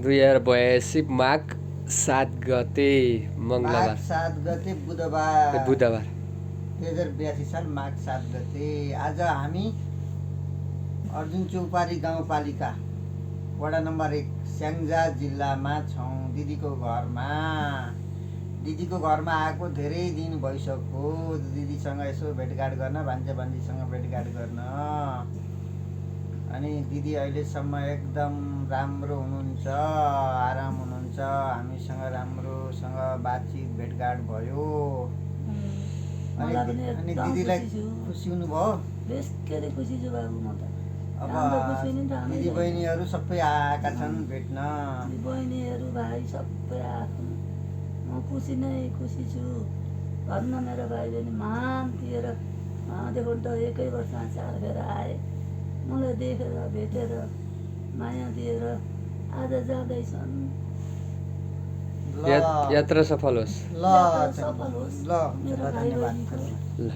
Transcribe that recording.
2082 माघ 7 गते मङ्गलबार 7 गते बुधबार 2082 साल माघ 7 गते। आज हामी अर्जुन चौपारी गाउँपालिका वडा नम्बर 1 स्याङ्जा जिल्लामा छौँ। दिदीको घरमा आएको धेरै दिन भइसक्यो। दिदीसँग यसो भेटघाट गर्न, भान्जा भान्जीसँग भेटघाट गर्न। अनि दिदी अहिलेसम्म एकदम राम्रो हुनुहुन्छ, आराम हुनुहुन्छ। हामीसँग राम्रोसँग बातचित भेटघाट भयो। अनि दिदीलाई खुसी हुनुभयो? बेसरी खुसी छु बाबु म त। अब दिदी बहिनीहरू सबै आएका छन् भेट्न। बहिनीहरू भाइ सबै आएको, म खुसी छु। भन्न मेरो भाइ बहिनी महान थिएर देखो त 1 वर्षमा 4 फेर आए। मलाई देखेर भेटेर माया दिएर आज जाँदैछन्। यात्रा सफल होस्। सफल होस् ल मेरो भाइ धन्यवाद। बहिनीको। ल